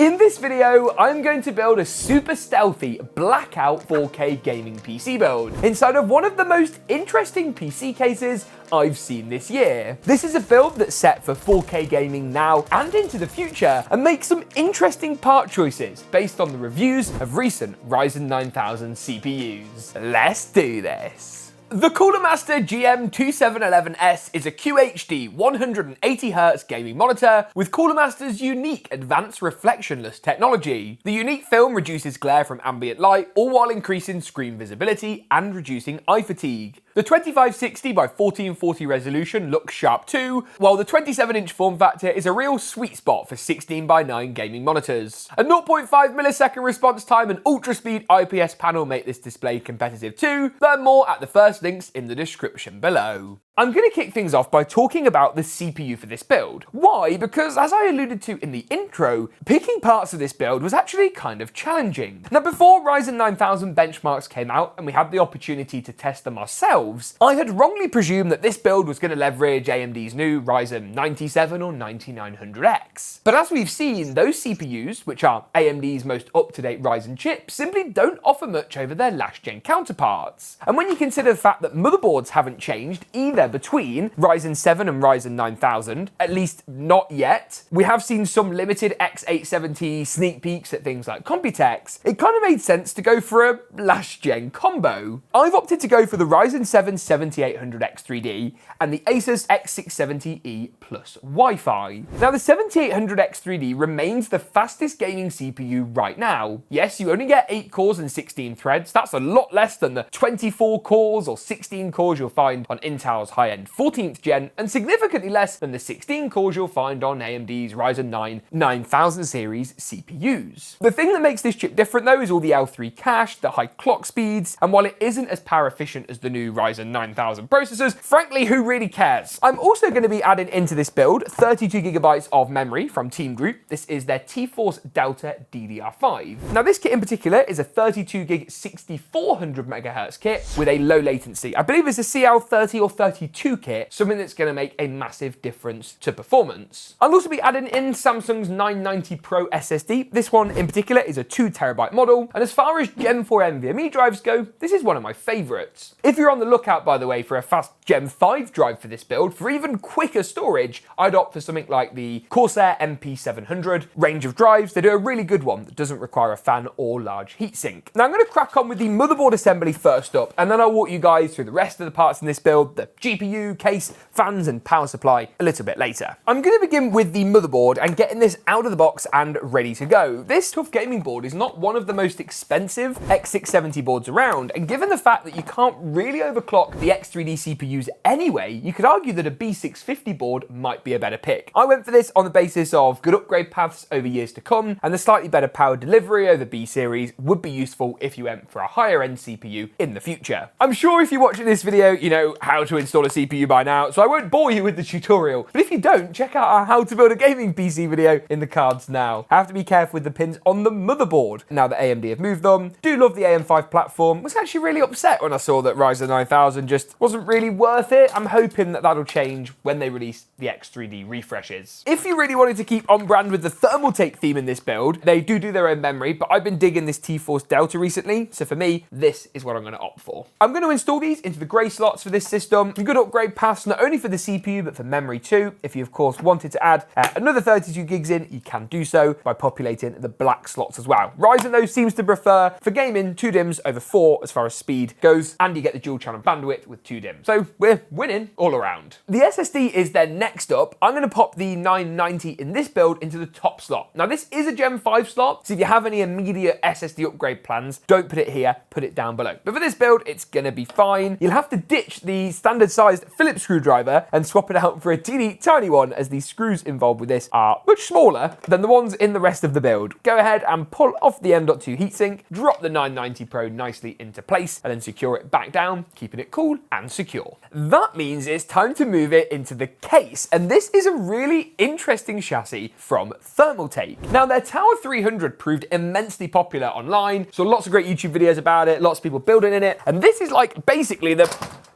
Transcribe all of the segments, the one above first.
In this video, I'm going to build a super stealthy blackout 4K gaming PC build inside of one of the most interesting PC cases I've seen this year. This is a build that's set for 4K gaming now and into the future and makes some interesting part choices based on the reviews of recent Ryzen 9000 CPUs. Let's do this. The Cooler Master GM2711S is a QHD 180Hz gaming monitor with Cooler Master's unique advanced reflectionless technology. The unique film reduces glare from ambient light, all while increasing screen visibility and reducing eye fatigue. The 2560 by 1440 resolution looks sharp too, while the 27-inch form factor is a real sweet spot for 16 by 9 gaming monitors. A 0.5 millisecond response time and ultra-speed IPS panel make this display competitive too. Learn more at the first links in the description below. I'm going to kick things off by talking about the CPU for this build. Why? Because as I alluded to in the intro, picking parts of this build was actually kind of challenging. Now, before Ryzen 9000 benchmarks came out and we had the opportunity to test them ourselves, I had wrongly presumed that this build was going to leverage AMD's new Ryzen 97 or 9900X. But as we've seen, those CPUs, which are AMD's most up-to-date Ryzen chips, simply don't offer much over their last-gen counterparts. And when you consider the fact that motherboards haven't changed either between Ryzen 7 and Ryzen 9000, at least not yet. We have seen some limited X870 sneak peeks at things like Computex. It kind of made sense to go for a last-gen combo. I've opted to go for the Ryzen 7 7800X3D and the Asus X670E Plus Wi-Fi. Now, the 7800X3D remains the fastest gaming CPU right now. Yes, you only get 8 cores and 16 threads. That's a lot less than the 24 cores or 16 cores you'll find on Intel's high-end 14th gen, and significantly less than the 16 cores you'll find on AMD's Ryzen 9 9000 series CPUs. The thing that makes this chip different though is all the L3 cache, the high clock speeds, and while it isn't as power efficient as the new Ryzen 9000 processors, frankly, who really cares? I'm also going to be adding into this build 32GB of memory from Team Group. This is their T-Force Delta DDR5. Now, this kit in particular is a 32GB 6400MHz kit with a low latency. I believe it's a CL30 or 32 kit, something that's going to make a massive difference to performance. I'll also be adding in Samsung's 990 Pro SSD. This one in particular is a 2TB model, and as far as Gen 4 NVMe drives go, this is one of my favourites. If you're on the lookout, by the way, for a fast Gen 5 drive for this build, for even quicker storage, I'd opt for something like the Corsair MP700 range of drives. They do a really good one that doesn't require a fan or large heatsink. Now, I'm going to crack on with the motherboard assembly first up, and then I'll walk you guys through the rest of the parts in this build, the GPU, case, fans and power supply a little bit later. I'm going to begin with the motherboard and getting this out of the box and ready to go. This tough gaming board is not one of the most expensive X670 boards around, and given the fact that you can't really overclock the X3D CPUs anyway, you could argue that a B650 board might be a better pick. I went for this on the basis of good upgrade paths over years to come, and the slightly better power delivery over B series would be useful if you went for a higher end CPU in the future. I'm sure if you're watching this video, you know how to install a CPU by now, so I won't bore you with the tutorial, but if you don't, check out our how to build a gaming PC video in the cards now. I have to be careful with the pins on the motherboard now that AMD have moved them. Do love the AM5 platform. Was actually really upset when I saw that Ryzen 9000 just wasn't really worth it. I'm hoping that that'll change when they release the X3D refreshes. If you really wanted to keep on brand with the Thermaltake theme in this build, they do their own memory, but I've been digging this T-Force Delta recently, so for me, this is what I'm going to opt for. I'm going to install these into the grey slots for this system. Some good upgrade paths, not only for the CPU, but for memory too. If you, of course, wanted to add another 32 gigs in, you can do so by populating the black slots as well. Ryzen, though, seems to prefer, for gaming, 2 DIMMs over 4 as far as speed goes, and you get the dual channel bandwidth with 2 DIMMs. So we're winning all around. The SSD is then next up. I'm going to pop the 990 in this build into the top slot. Now, this is a Gen 5 slot, so if you have any immediate SSD upgrade plans, don't put it here, put it down below. But for this build, it's going to be fine. You'll have to ditch the standard sized Phillips screwdriver and swap it out for a teeny tiny one, as the screws involved with this are much smaller than the ones in the rest of the build. Go ahead and pull off the M.2 heatsink, drop the 990 Pro nicely into place, and then secure it back down, keeping it cool and secure. That means it's time to move it into the case, and this is a really interesting chassis from Thermaltake. Now, their Tower 300 proved immensely popular online, so lots of great YouTube videos about it, lots of people building in it, and this is like basically the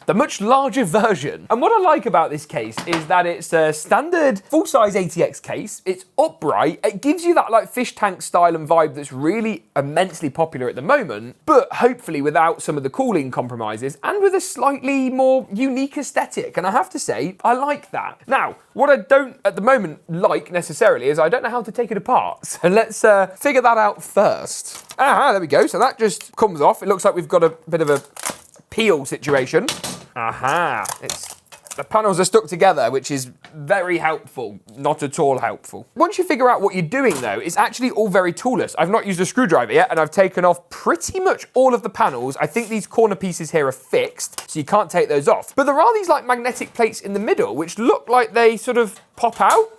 the much larger version. And what I like about this case is that it's a standard full-size ATX case. It's upright. It gives you that like fish tank style and vibe that's really immensely popular at the moment, but hopefully without some of the cooling compromises and with a slightly more unique aesthetic. And I have to say, I like that. Now, what I don't at the moment like necessarily is I don't know how to take it apart. So let's figure that out first. There we go. So that just comes off. It looks like we've got a bit of a peel situation. The panels are stuck together, which is very helpful, not at all helpful. Once you figure out what you're doing though, it's actually all very toolless. I've not used a screwdriver yet, and I've taken off pretty much all of the panels. I think these corner pieces here are fixed, so you can't take those off. But there are these like magnetic plates in the middle, which look like they sort of pop out.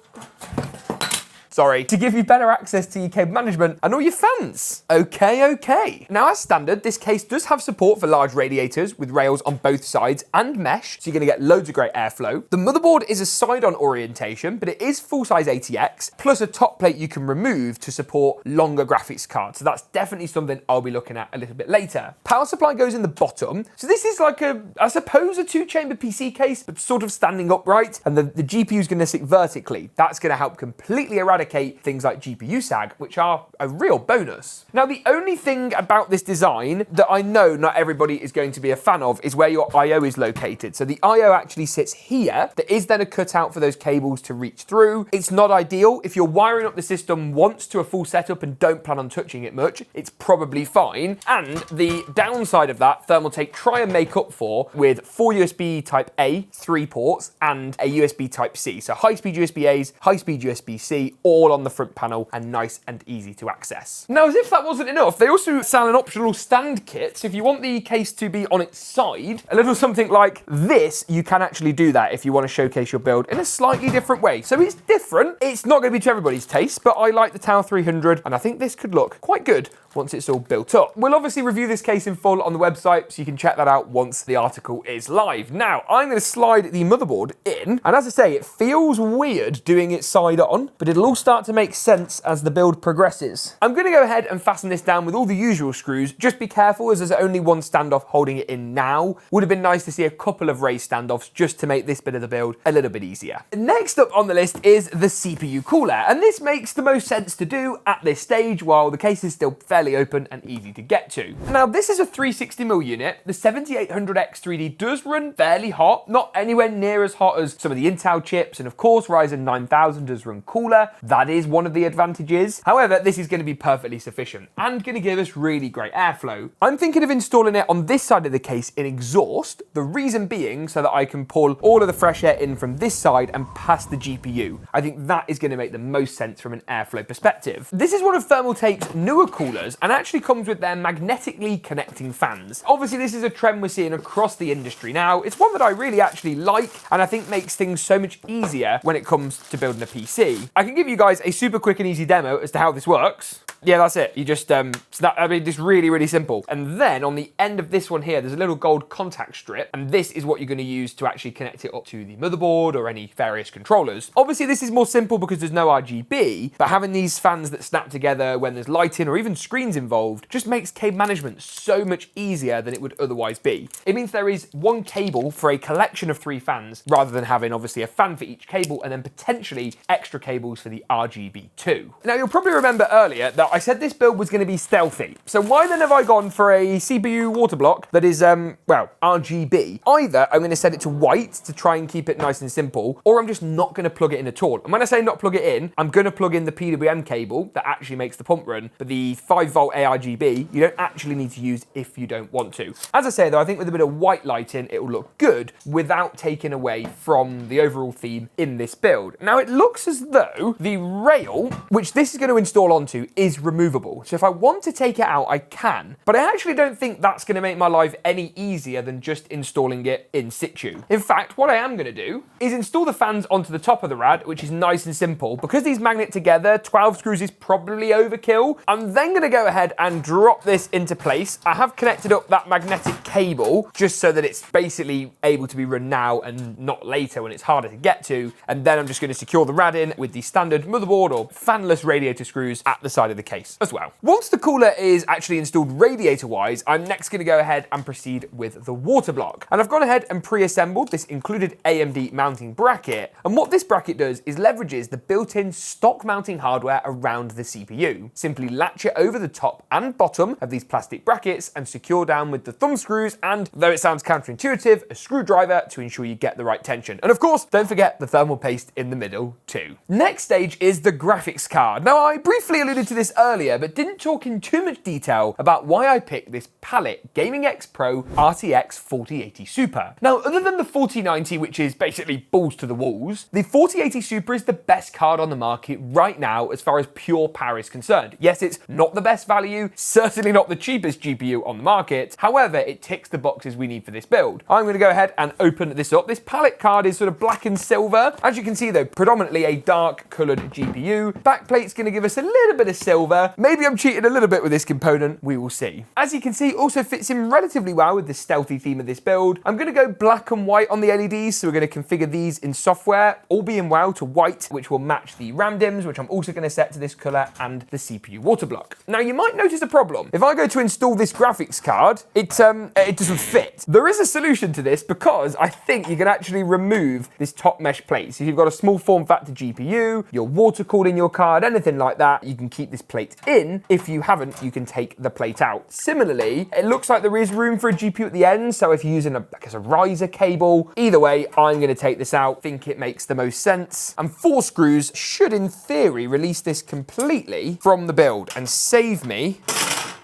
Sorry, to give you better access to your cable management and all your fans. Okay. Now, as standard, this case does have support for large radiators with rails on both sides and mesh, so you're gonna get loads of great airflow. The motherboard is a side-on orientation, but it is full-size ATX, plus a top plate you can remove to support longer graphics cards. So that's definitely something I'll be looking at a little bit later. Power supply goes in the bottom. So this is like I suppose a two-chamber PC case, but sort of standing upright, and the GPU is gonna sit vertically. That's gonna help completely eradicate things like GPU sag, which are a real bonus. Now, the only thing about this design that I know not everybody is going to be a fan of is where your I/O is located. So the I/O actually sits here. There is then a cutout for those cables to reach through. It's not ideal. If you're wiring up the system once to a full setup and don't plan on touching it much, it's probably fine. And the downside of that, Thermaltake try and make up for with 4 USB Type A, 3 ports, and a USB Type C. So high-speed USB-As, high-speed USB-C, all on the front panel and nice and easy to access. Now, as if that wasn't enough, they also sell an optional stand kit. So if you want the case to be on its side, a little something like this, you can actually do that if you want to showcase your build in a slightly different way. So it's different. It's not going to be to everybody's taste, but I like the Tau 300, and I think this could look quite good once it's all built up. We'll obviously review this case in full on the website, so you can check that out once the article is live. Now, I'm going to slide the motherboard in, and as I say, it feels weird doing it side on, but it'll all start to make sense as the build progresses. I'm going to go ahead and fasten this down with all the usual screws. Just be careful, as there's only one standoff holding it in now. Would have been nice to see a couple of raised standoffs just to make this bit of the build a little bit easier. Next up on the list is the CPU cooler, and this makes the most sense to do at this stage while the case is still fairly open and easy to get to. Now, this is a 360mm unit. The 7800X3D does run fairly hot, not anywhere near as hot as some of the Intel chips, and of course Ryzen 9000 does run cooler. That is one of the advantages. However, this is going to be perfectly sufficient and going to give us really great airflow. I'm thinking of installing it on this side of the case in exhaust, the reason being so that I can pull all of the fresh air in from this side and past the GPU. I think that is going to make the most sense from an airflow perspective. This is one of Thermaltake's newer coolers and actually comes with their magnetically connecting fans. Obviously, this is a trend we're seeing across the industry now. It's one that I really actually like and I think makes things so much easier when it comes to building a PC. I can give you guys a super quick and easy demo as to how this works. Yeah, that's it. You just, it's really, really simple. And then on the end of this one here, there's a little gold contact strip, and this is what you're going to use to actually connect it up to the motherboard or any various controllers. Obviously, this is more simple because there's no RGB, but having these fans that snap together when there's lighting or even screens involved just makes cable management so much easier than it would otherwise be. It means there is one cable for a collection of 3 fans, rather than having obviously a fan for each cable and then potentially extra cables for the RGB too. Now, you'll probably remember earlier that I said this build was going to be stealthy. So why then have I gone for a CPU water block that is, well, RGB? Either I'm going to set it to white to try and keep it nice and simple, or I'm just not going to plug it in at all. And when I say not plug it in, I'm going to plug in the PWM cable that actually makes the pump run, but the 5V ARGB, you don't actually need to use if you don't want to. As I say though, I think with a bit of white lighting, it will look good without taking away from the overall theme in this build. Now, it looks as though the rail, which this is going to install onto, is removable. So if I want to take it out, I can, but I actually don't think that's going to make my life any easier than just installing it in situ. In fact, what I am going to do is install the fans onto the top of the rad, which is nice and simple. Because these magnet together, 12 screws is probably overkill. I'm then going to go ahead and drop this into place. I have connected up that magnetic cable just so that it's basically able to be run now and not later when it's harder to get to. And then I'm just going to secure the rad in with the standard motherboard or fanless radiator screws at the side of the case as well. Once the cooler is actually installed radiator-wise, I'm next going to go ahead and proceed with the water block. And I've gone ahead and pre-assembled this included AMD mounting bracket. And what this bracket does is leverages the built-in stock mounting hardware around the CPU. Simply latch it over the top and bottom of these plastic brackets and secure down with the thumb screws and, though it sounds counterintuitive, a screwdriver to ensure you get the right tension. And of course, don't forget the thermal paste in the middle too. Next stage is the graphics card. Now, I briefly alluded to this earlier, but didn't talk in too much detail about why I picked this Palette Gaming X Pro RTX 4080 Super. Now, other than the 4090, which is basically balls to the walls, the 4080 Super is the best card on the market right now as far as pure power is concerned. Yes, it's not the best value, certainly not the cheapest GPU on the market. However, it ticks the boxes we need for this build. I'm going to go ahead and open this up. This Palette card is sort of black and silver. As you can see though, predominantly a dark coloured GPU. Backplate's going to give us a little bit of silver. Maybe I'm cheating a little bit with this component. We will see. As you can see, also fits in relatively well with the stealthy theme of this build. I'm going to go black and white on the LEDs, so we're going to configure these in software, all being well to white, which will match the RAM dims, which I'm also going to set to this colour, and the CPU water block. Now, you might notice a problem. If I go to install this graphics card, it doesn't fit. There is a solution to this because I think you can actually remove this top mesh plate. So if you've got a small form factor GPU, you're water cooling your card, anything like that, you can keep this plate in. If you haven't, you can take the plate out. Similarly, it looks like there is room for a GPU at the end. So if you're using a riser cable, either way, I'm going to take this out. Think it makes the most sense. And 4 screws should, in theory, release this completely from the build and save me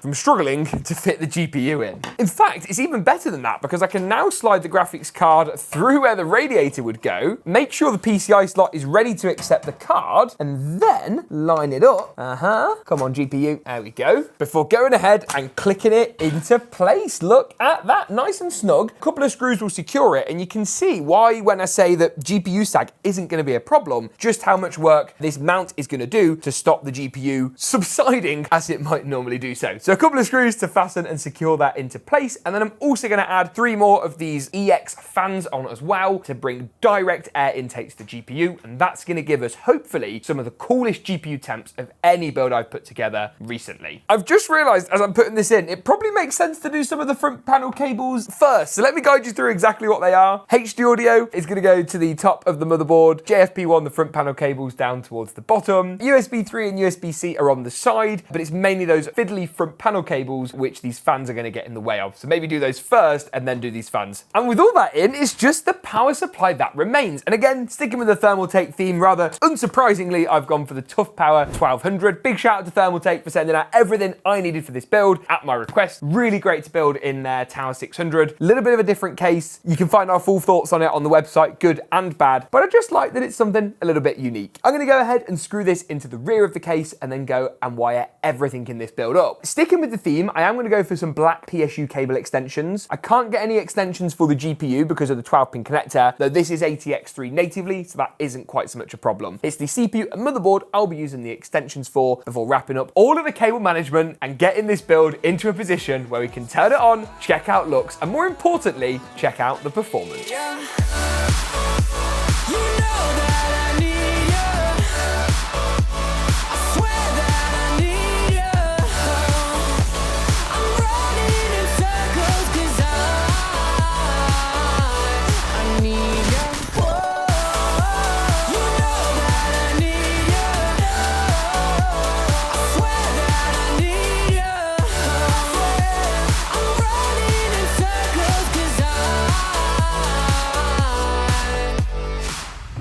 from struggling to fit the GPU in. In fact, it's even better than that because I can now slide the graphics card through where the radiator would go, make sure the PCI slot is ready to accept the card, and then line it up. Come on, GPU. There we go. Before going ahead and clicking it into place. Look at that, nice and snug. A couple of screws will secure it, and you can see why when I say that GPU sag isn't going to be a problem, just how much work this mount is going to do to stop the GPU subsiding as it might normally do so. So a couple of screws to fasten and secure that into place, and then I'm also going to add 3 more of these EX fans on as well to bring direct air intakes to the GPU, and that's going to give us hopefully some of the coolest GPU temps of any build I've put together recently. I've just realized as I'm putting this in, it probably makes sense to do some of the front panel cables first, so let me guide you through exactly what they are. HD audio is going to go to the top of the motherboard, JFP1 the front panel cables down towards the bottom, USB 3 and USB-C are on the side, but it's mainly those fiddly front panel cables which these fans are going to get in the way of. So maybe do those first and then do these fans. And with all that in, it's just the power supply that remains. And again, sticking with the Thermaltake theme, rather unsurprisingly, I've gone for the Tough Power 1200. Big shout out to Thermaltake for sending out everything I needed for this build at my request. Really great to build in their Tower 600. Little bit of a different case. You can find our full thoughts on it on the website, good and bad, but I just like that it's something a little bit unique. I'm going to go ahead and screw this into the rear of the case and then go and wire everything in this build up. Sticking with the theme, I am going to go for some black PSU cable extensions. I can't get any extensions for the GPU because of the 12-pin connector, though this is ATX3 natively, so that isn't quite so much a problem. It's the CPU and motherboard I'll be using the extensions for before wrapping up all of the cable management and getting this build into a position where we can turn it on, check out looks, and more importantly, check out the performance. Yeah.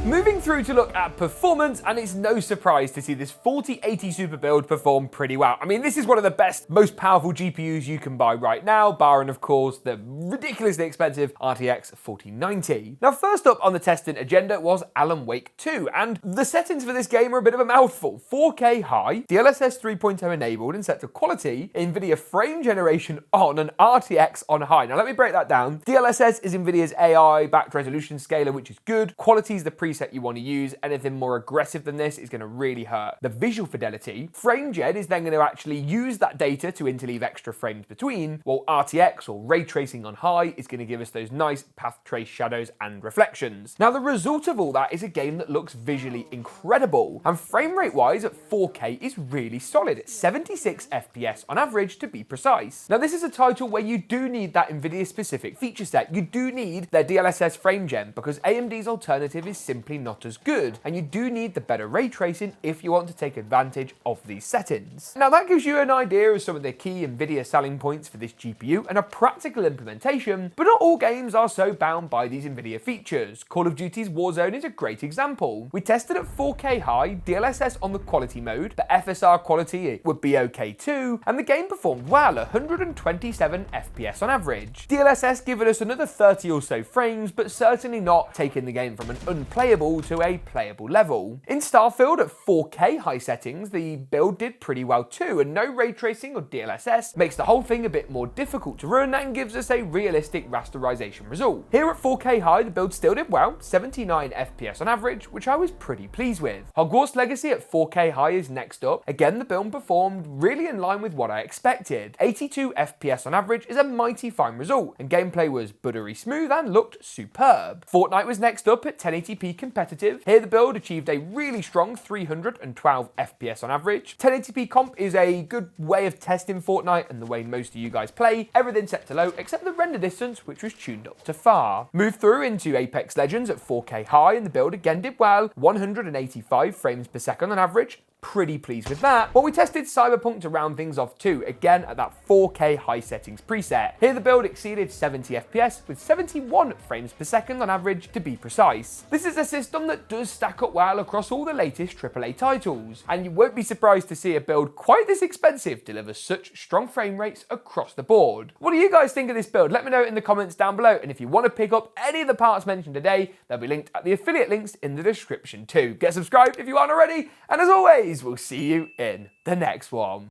Moving through to look at performance, and it's no surprise to see this 4080 Super build perform pretty well. I mean, this is one of the best, most powerful GPUs you can buy right now, barring of course the ridiculously expensive RTX 4090. Now, first up on the testing agenda was Alan Wake 2, and the settings for this game are a bit of a mouthful. 4K high, DLSS 3.0 enabled and set to quality, NVIDIA frame generation on, and RTX on high. Now let me break that down. DLSS is NVIDIA's AI-backed resolution scaler, which is good. Quality is the preset you want to use anything more aggressive than this is going to really hurt the visual fidelity. FrameGen is then going to actually use that data to interleave extra frames between, while RTX or ray tracing on high is going to give us those nice path trace shadows and reflections. Now the result of all that is a game that looks visually incredible, and frame rate wise at 4K is really solid at 76 FPS on average to be precise. Now this is a title where you do need that NVIDIA specific feature set. You do need their DLSS FrameGen because AMD's alternative is simply not as good, and you do need the better ray tracing if you want to take advantage of these settings. Now that gives you an idea of some of the key NVIDIA selling points for this GPU and a practical implementation, but not all games are so bound by these NVIDIA features. Call of Duty's Warzone is a great example. We tested at 4K high, DLSS on the quality mode, the FSR quality would be okay too, and the game performed well at 127 FPS on average. DLSS given us another 30 or so frames, but certainly not taking the game from an unplayable to a playable level. In Starfield at 4K high settings, the build did pretty well too, and no ray tracing or DLSS makes the whole thing a bit more difficult to run and gives us a realistic rasterization result. Here at 4K high, the build still did well, 79 FPS on average, which I was pretty pleased with. Hogwarts Legacy at 4K high is next up. Again, the build performed really in line with what I expected. 82 FPS on average is a mighty fine result, and gameplay was buttery smooth and looked superb. Fortnite was next up at 1080p competitive. Here the build achieved a really strong 312 FPS on average. 1080p comp is a good way of testing Fortnite and the way most of you guys play. Everything set to low except the render distance, which was tuned up to far. Moved through into Apex Legends at 4K high, and the build again did well, 185 frames per second on average. Pretty pleased with that. But we tested Cyberpunk to round things off too, again at that 4K high settings preset. Here the build exceeded 70 FPS with 71 frames per second on average to be precise. This is a system that does stack up well across all the latest AAA titles, and you won't be surprised to see a build quite this expensive deliver such strong frame rates across the board. What do you guys think of this build? Let me know in the comments down below, and if you want to pick up any of the parts mentioned today, they'll be linked at the affiliate links in the description too. Get subscribed if you aren't already, and as always, we'll see you in the next one.